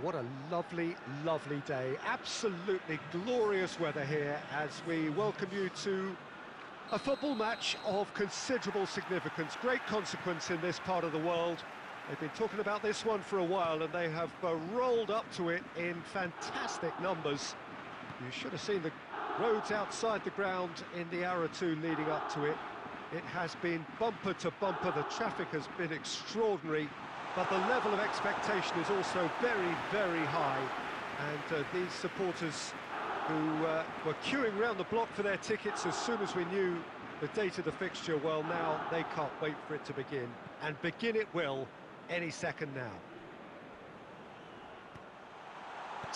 What a lovely, lovely day. Absolutely glorious weather here as we welcome you to a football match of considerable significance, great consequence in this part of the world. They've been talking about this one for a while and they have rolled up to it in fantastic numbers. You should have seen the roads outside the ground in the hour or two leading up to it. It has been bumper to bumper, the traffic has been extraordinary, but the level of expectation is also very, very high. And these supporters who were queuing round the block for their tickets as soon as we knew the date of the fixture, well, now they can't wait for it to begin. And begin it will any second now.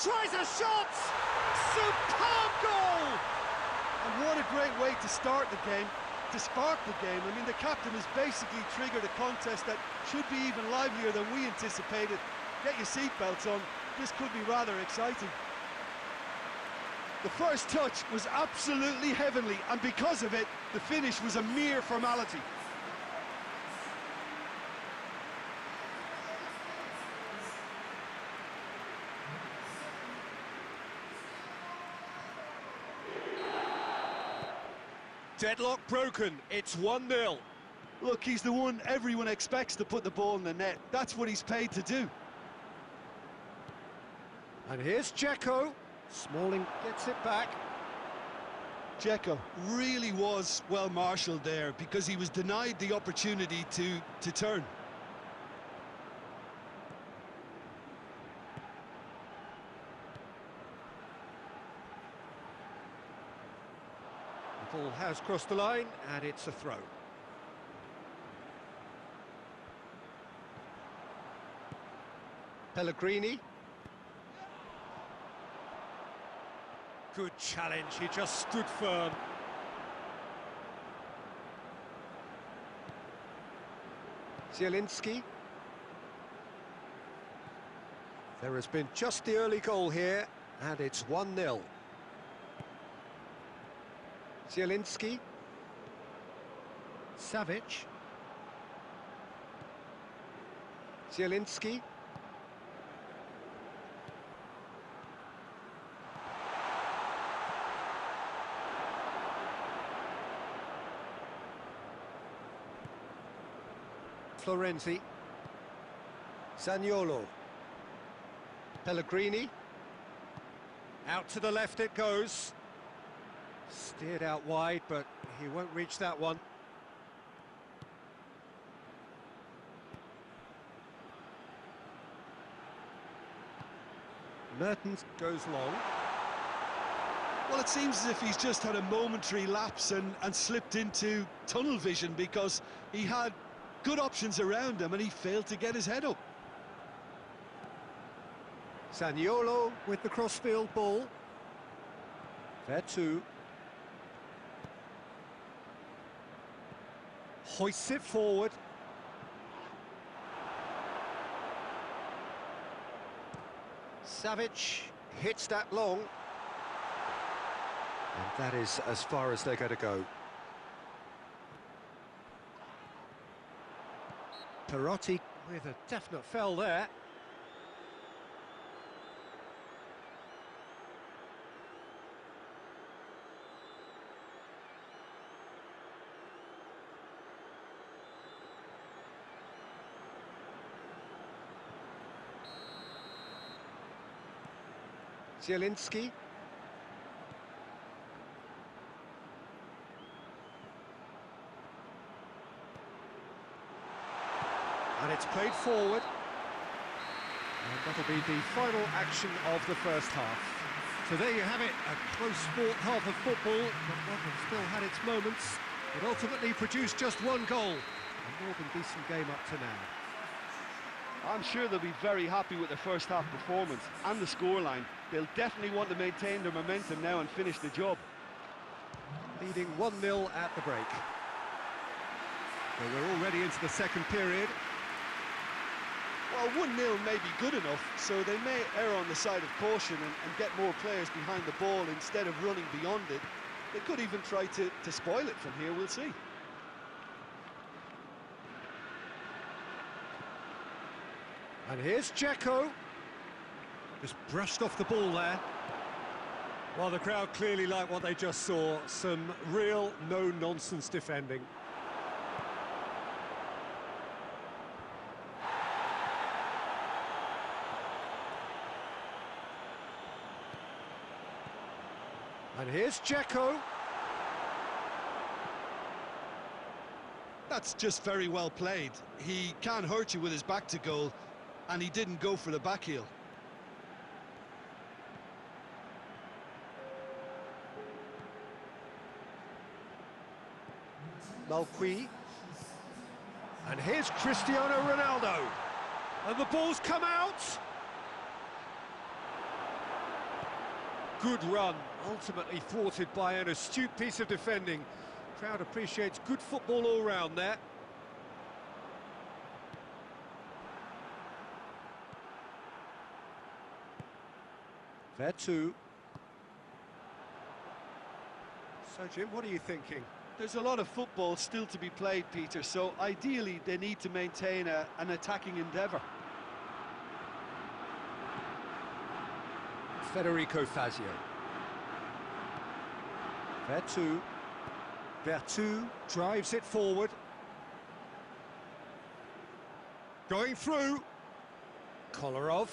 Tries a shot! Superb goal! And what a great way to start the game, to spark the game. I mean, the captain has basically triggered a contest that should be even livelier than we anticipated. Get your seatbelts on, this could be rather exciting. The first touch was absolutely heavenly, and because of it, the finish was a mere formality. Deadlock broken, it's 1-0. Look, he's the one everyone expects to put the ball in the net. That's what he's paid to do. And here's Dzeko. Smalling gets it back. Dzeko really was well marshalled there because he was denied the opportunity to turn. The ball has crossed the line, and it's a throw. Pellegrini. Good challenge, he just stood firm. Zielinski. There has been just the early goal here, and it's 1-0. Zielinski. Savic. Zielinski. Florenzi. Zaniolo. Pellegrini. Out to the left it goes. Steered out wide, but he won't reach that one. Mertens goes long. Well, it seems as if he's just had a momentary lapse and slipped into tunnel vision because he had good options around him and he failed to get his head up. Zaniolo with the crossfield ball. Vertu. Hoists it forward. Savic hits that long. And that is as far as they're going to go. Perotti with a definite foul there. Zielinski. And it's played forward. And that'll be the final action of the first half. So there you have it, a close-fought half of football, but one that still had its moments. It ultimately produced just one goal. A more than decent game up to now. I'm sure they'll be very happy with their first half performance and the scoreline. They'll definitely want to maintain their momentum now and finish the job. Leading 1-0 at the break. So we're already into the second period. Well, 1-0 may be good enough, so they may err on the side of caution and get more players behind the ball instead of running beyond it. They could even try to spoil it from here, we'll see. And here's Dzeko. Just brushed off the ball there. Well, the crowd clearly like what they just saw. Some real no-nonsense defending. And here's Dzeko. That's just very well played. He can't hurt you with his back to goal, and he didn't go for the back heel. Malqui. And here's Cristiano Ronaldo. And the ball's come out. Good run, ultimately thwarted by an astute piece of defending. Crowd appreciates good football all round there. Vertu. So, Jim, what are you thinking? There's a lot of football still to be played, Peter, so ideally they need to maintain an attacking endeavour. Federico Fazio. Vertu. Vertu drives it forward. Going through. Kolarov.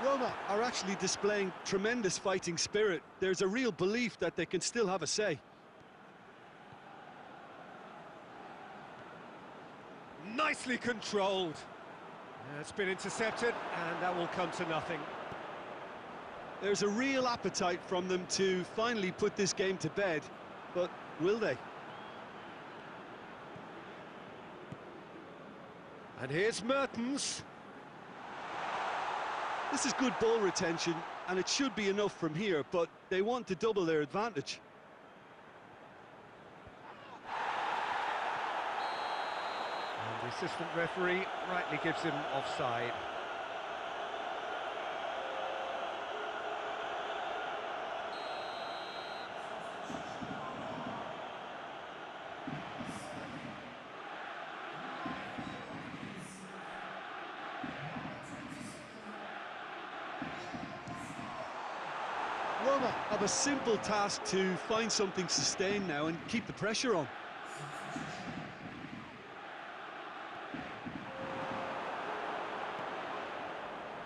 Roma are actually displaying tremendous fighting spirit. There's a real belief that they can still have a say. Nicely controlled. It's been intercepted, and that will come to nothing. There's a real appetite from them to finally put this game to bed, but will they? And here's Mertens. This is good ball retention, and it should be enough from here, but they want to double their advantage. And the assistant referee rightly gives him offside. Roma have a simple task to find something sustained now and keep the pressure on.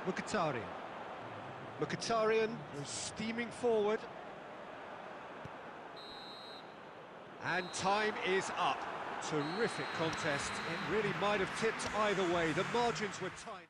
Mkhitaryan. Mkhitaryan was steaming forward. And time is up. Terrific contest. It really might have tipped either way. The margins were tight.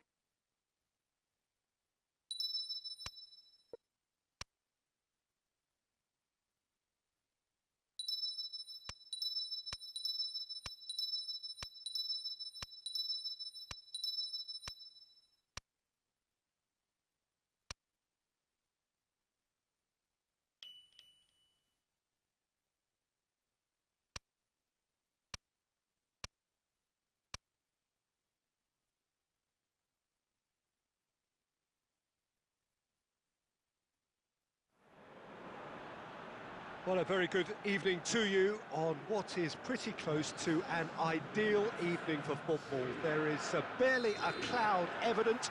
Well, a very good evening to you on what is pretty close to an ideal evening for football. There is barely a cloud evident.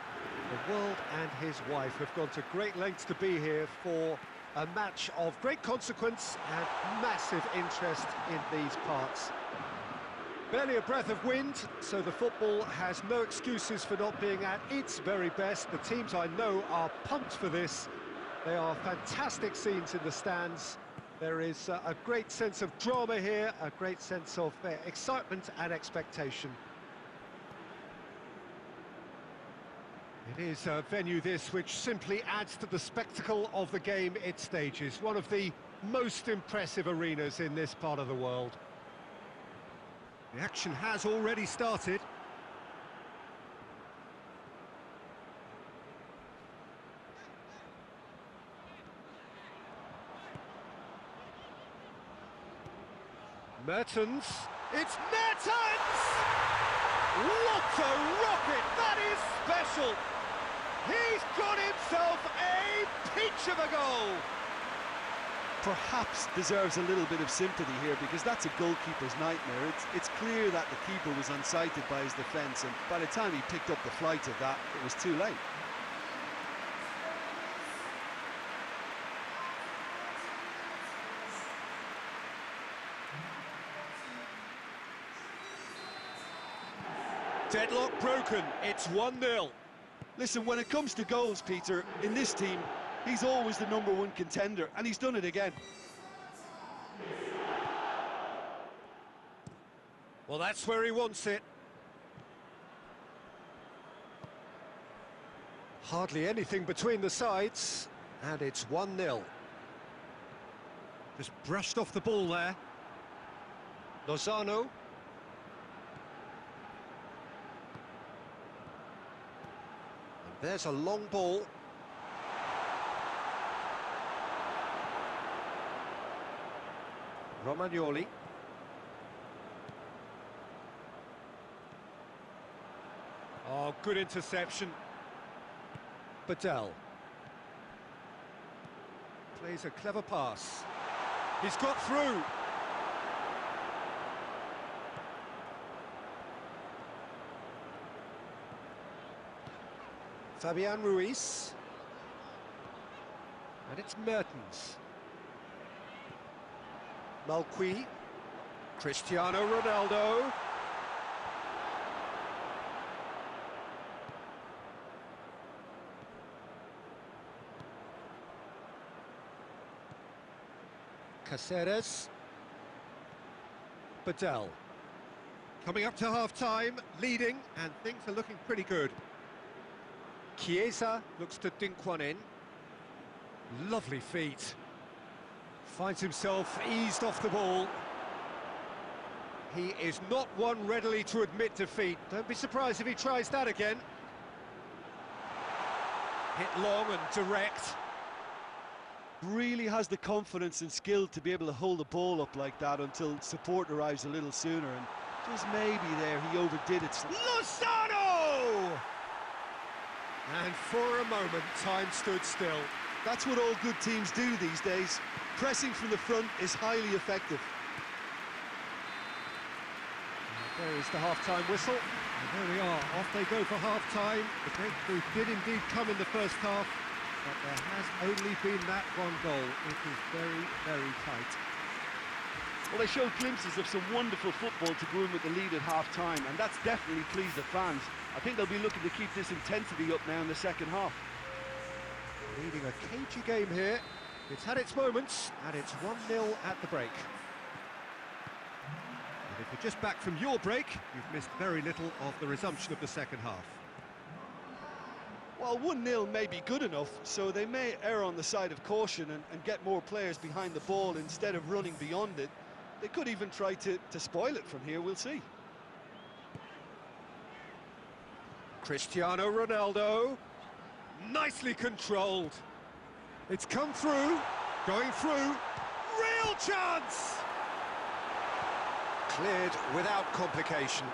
The world and his wife have gone to great lengths to be here for a match of great consequence and massive interest in these parts. Barely a breath of wind, so the football has no excuses for not being at its very best. The teams I know are pumped for this. They are fantastic scenes in the stands. There is a great sense of drama here, a great sense of excitement and expectation. It is a venue this which simply adds to the spectacle of the game it stages. One of the most impressive arenas in this part of the world. The action has already started. Mertens, it's Mertens! What a rocket, that is special! He's got himself a peach of a goal! perhaps deserves a little bit of sympathy here, because that's a goalkeeper's nightmare. It's clear that the keeper was unsighted by his defence, and by the time he picked up the flight of that, it was too late. Deadlock broken, it's 1-0. Listen, when it comes to goals, Peter, in this team, he's always the #1 contender, and he's done it again. Well, that's where he wants it. Hardly anything between the sides, and it's 1-0. Just brushed off the ball there. Lozano. And there's a long ball. Romagnoli. Oh, good interception. Badel. Plays a clever pass. He's got through. Fabian Ruiz. And it's Mertens. Malqui. Cristiano Ronaldo. Caceres. Badel. Coming up to half-time, leading, and things are looking pretty good. Chiesa looks to dink one in. Lovely feet. Finds himself eased off the ball. He is not one readily to admit defeat. Don't be surprised if he tries that again. Hit long and direct. Really has the confidence and skill to be able to hold the ball up like that until support arrives a little sooner, and just maybe there he overdid it. Lozano! And for a moment, time stood still. That's what all good teams do these days. Pressing from the front is highly effective. And there is the half-time whistle. And there we are, off they go for half-time. The breakthrough did indeed come in the first half, but there has only been that one goal. It is very, very tight. Well, they showed glimpses of some wonderful football to go in with the lead at half-time, and that's definitely pleased the fans. I think they'll be looking to keep this intensity up now in the second half. Leading a cagey game here. It's had its moments, and it's 1-0 at the break. And if you're just back from your break, you've missed very little of the resumption of the second half. Well, 1-0 may be good enough, so they may err on the side of caution and get more players behind the ball instead of running beyond it. They could even try to spoil it from here, we'll see. Cristiano Ronaldo, nicely controlled. It's come through, going through, real chance! Cleared without complication.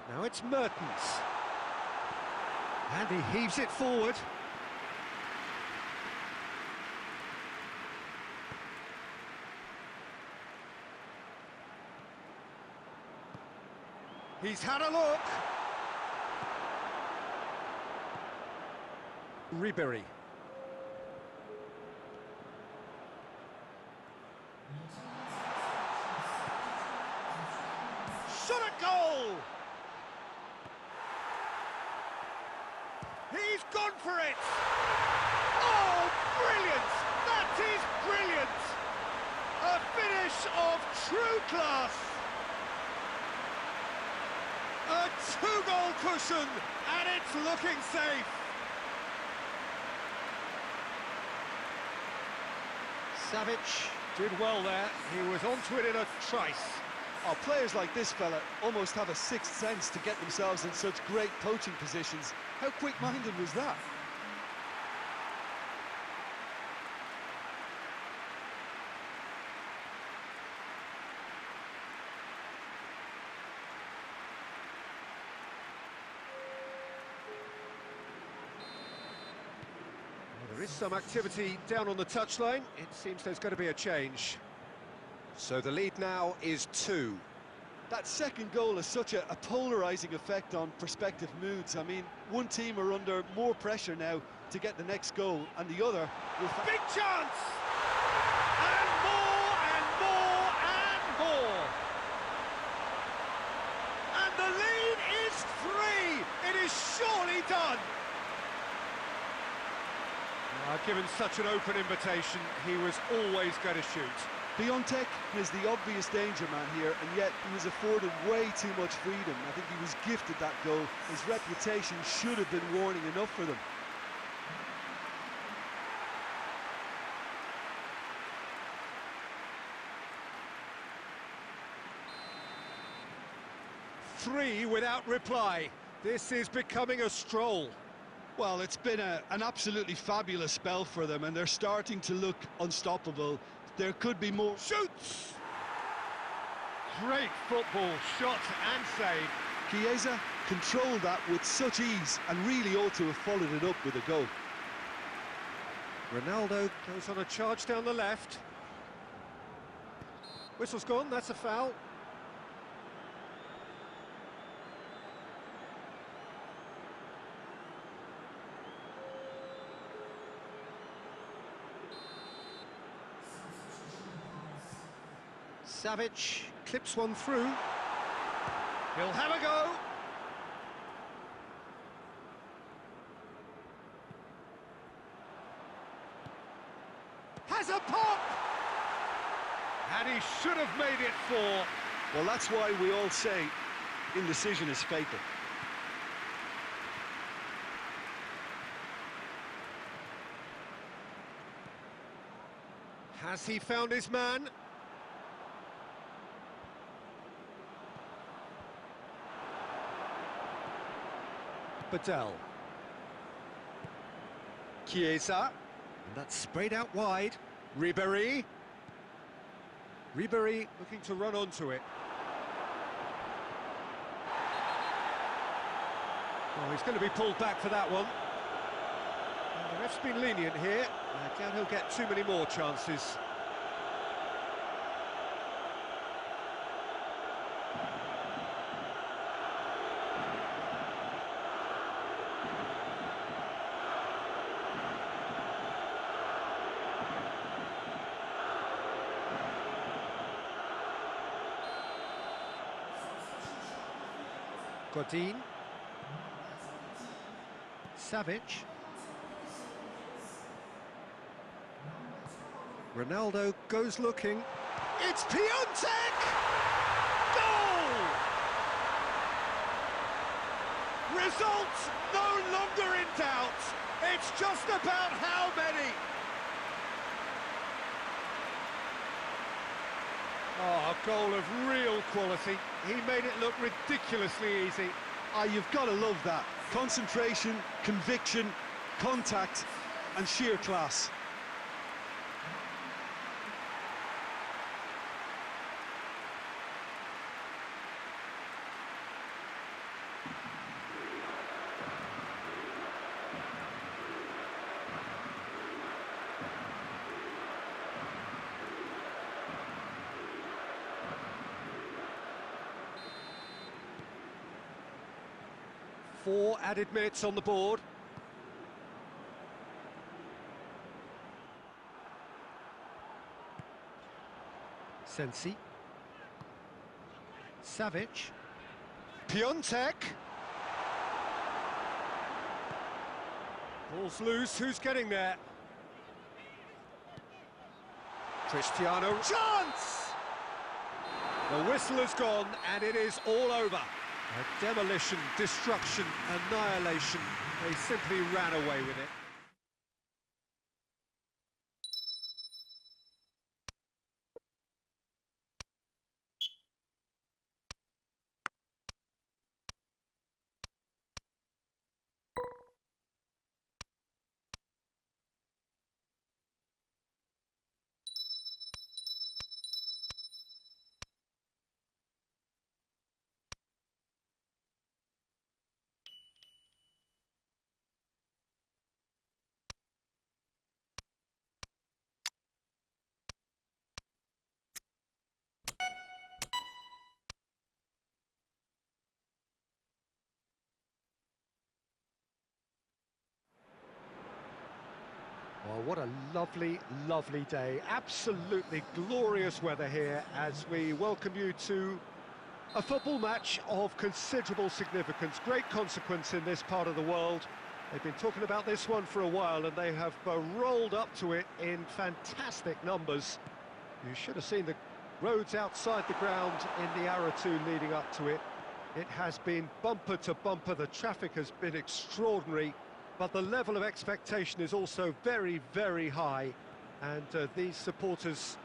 Now it's Mertens. And he heaves it forward. He's had a look. Ribéry. Shot at goal! He's gone for it! Oh, brilliant! That is brilliant! A finish of true class! A two-goal cushion, and it's looking safe! Savic did well there. He was onto it in a trice. Oh, players like this fella almost have a sixth sense to get themselves in such great poaching positions. How quick-minded was that? There is some activity down on the touchline. It seems there's going to be a change. So the lead now is 2. That second goal has such a polarising effect on prospective moods. I mean, one team are under more pressure now to get the next goal, and the other will... Big chance! And more, and more, and more! And the lead is 3! It is surely done! Given such an open invitation, he was always going to shoot. Piontek is the obvious danger man here, and yet he was afforded way too much freedom. I think he was gifted that goal. His reputation should have been warning enough for them. Three without reply. This is becoming a stroll. Well, it's been an absolutely fabulous spell for them, and they're starting to look unstoppable. There could be more. Shoots! Great football, shot and save. Chiesa controlled that with such ease and really ought to have followed it up with a goal. Ronaldo goes on a charge down the left. Whistle's gone, that's a foul. Savic clips one through. He'll have a go. Has a pop! And he should have made it 4. Well, that's why we all say indecision is fatal. Has he found his man? Badel. Chiesa. And that's sprayed out wide. Ribéry. Ribéry looking to run onto it. Oh, he's going to be pulled back for that one. And the ref's been lenient here. I doubt he'll get too many more chances. Godin. Savic. Ronaldo goes looking. It's Piontek! Goal! Results no longer in doubt. It's just about how many. Oh, a goal of real quality. He made it look ridiculously easy. You've got to love that. Concentration, conviction, contact, and sheer class. Four added minutes on the board. Sensi. Savic. Piontek. Ball's loose, who's getting there? Cristiano. Chance! The whistle has gone and it is all over. A demolition, destruction, annihilation. They simply ran away with it. Well, what a lovely, lovely day. Absolutely glorious weather here as we welcome you to a football match of considerable significance, great consequence in this part of the world. They've been talking about this one for a while and they have rolled up to it in fantastic numbers. You should have seen the roads outside the ground in the hour or two leading up to it. It has been bumper to bumper, the traffic has been extraordinary, but the level of expectation is also very, very high. And these supporters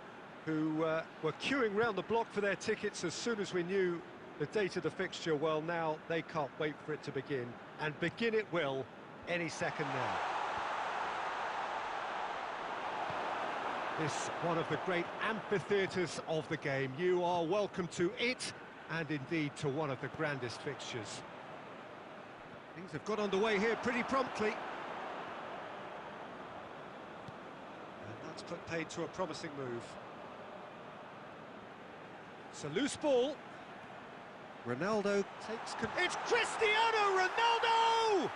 who were queuing round the block for their tickets as soon as we knew the date of the fixture, well, now they can't wait for it to begin. And begin it will any second now. This one of the great amphitheatres of the game. You are welcome to it, and indeed to one of the grandest fixtures. Things have got underway here pretty promptly. And that's put paid to a promising move. It's a loose ball. Ronaldo takes... It's Cristiano Ronaldo!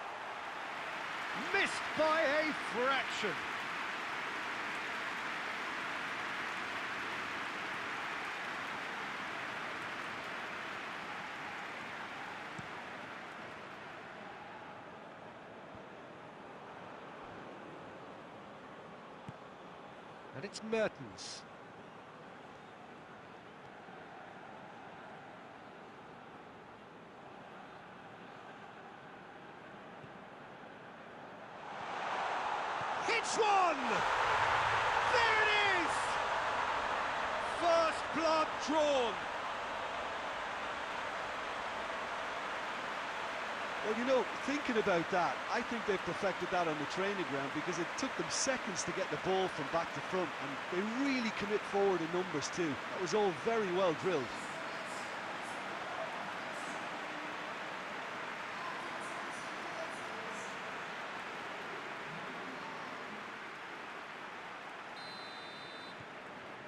Missed by a fraction. And it's Mertens. Hits one! There it is! First blood drawn. Well, you know, thinking about that, I think they've perfected that on the training ground because it took them seconds to get the ball from back to front, and they really commit forward in numbers too. That was all very well drilled.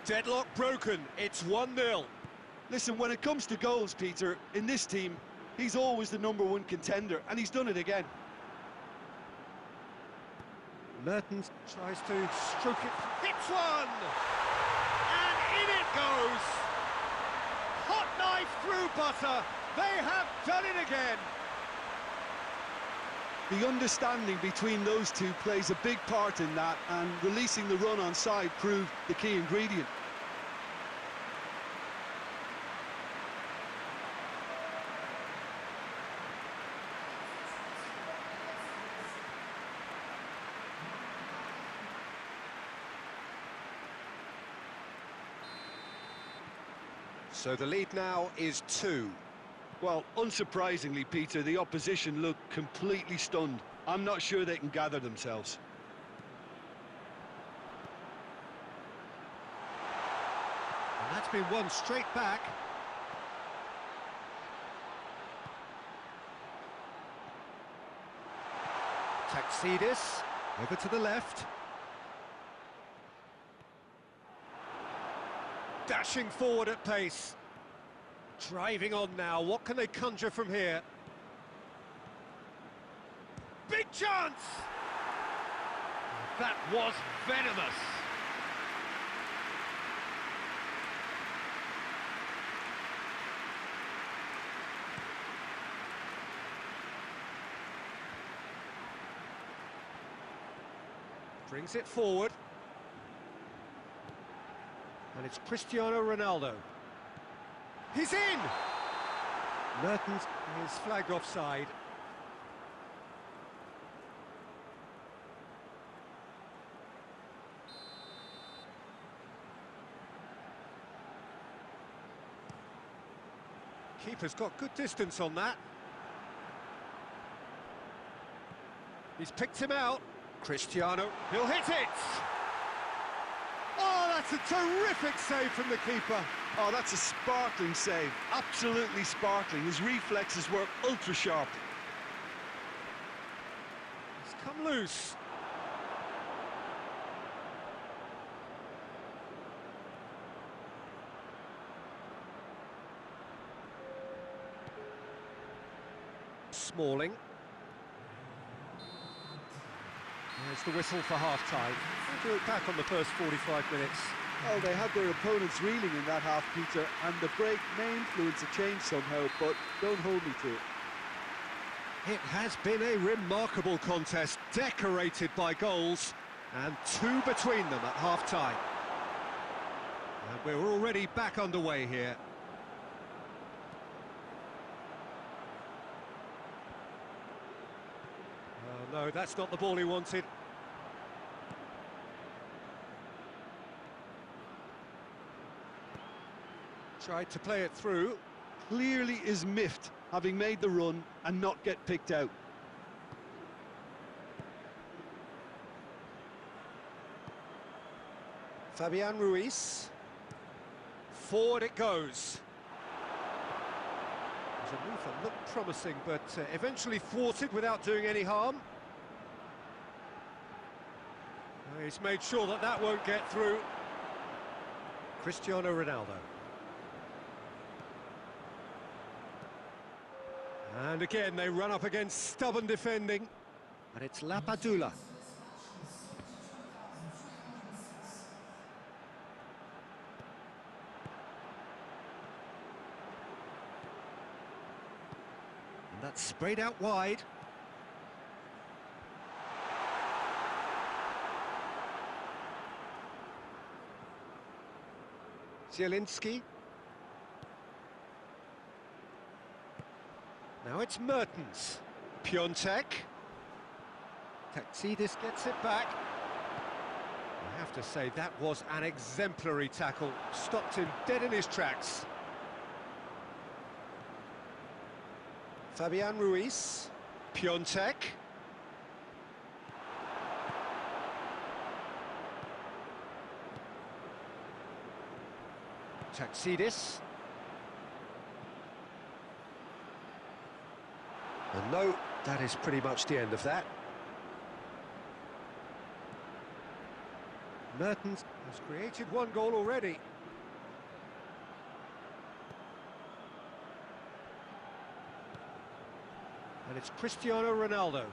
Deadlock broken, it's 1-0. Listen, when it comes to goals, Peter, in this team, he's always the #1 contender, and he's done it again. Mertens tries to stroke it, hits one! And in it goes! Hot knife through butter, they have done it again! The understanding between those two plays a big part in that, and releasing the run on side proved the key ingredient. So the lead now is 2. Well, unsurprisingly, Peter, the opposition look completely stunned. I'm not sure they can gather themselves. And that's been won straight back. Taxidis, over to the left. Dashing forward at pace. Driving on now, what can they conjure from here? Big chance! That was venomous. Brings it forward. And it's Cristiano Ronaldo. He's in! Mertens is flagged offside. Keeper's got good distance on that. He's picked him out. Cristiano, he'll hit it! Oh, that's a terrific save from the keeper. Oh, that's a sparkling save. Absolutely sparkling. His reflexes were ultra sharp. He's come loose. Smalling. There's the whistle for half-time. We'll look back on the first 45 minutes. Well, they had their opponents reeling in that half, Peter, and the break may influence a change somehow, but don't hold me to it. It has been a remarkable contest, decorated by goals, and two between them at half-time. And we're already back underway here. Oh, no, that's not the ball he wanted. Tried to play it through. Clearly is miffed, having made the run and not get picked out. Fabian Ruiz. Forward it goes. There's a move that looked promising, but eventually thwarted without doing any harm. He's made sure that that won't get through. Cristiano Ronaldo. And again, they run up against stubborn defending. And it's Lapadula. And that's sprayed out wide. Zielinski. Now it's Mertens. Piontek. Taxidis gets it back. I have to say, that was an exemplary tackle. Stopped him dead in his tracks. Fabian Ruiz. Piontek. Taxidis. And no, that is pretty much the end of that. Mertens has created one goal already. And it's Cristiano Ronaldo.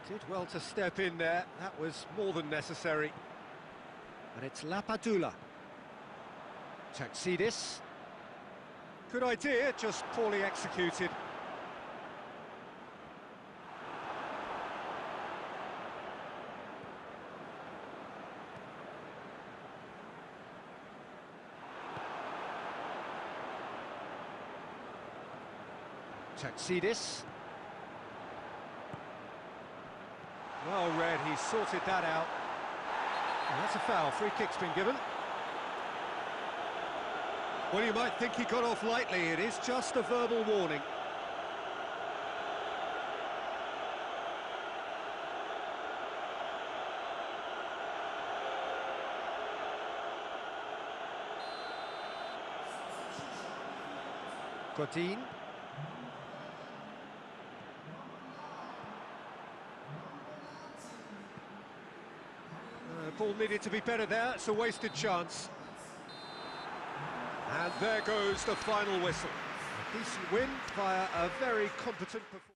Did well to step in there, that was more than necessary. And it's Lapadula. Taxidis. Good idea, just poorly executed. Taxidis. Well read, he sorted that out. And that's a foul, free kick's been given. Well, you might think he got off lightly, it is just a verbal warning. Godin. Ball needed to be better there, it's a wasted chance. And there goes the final whistle. A decent win via a very competent performance.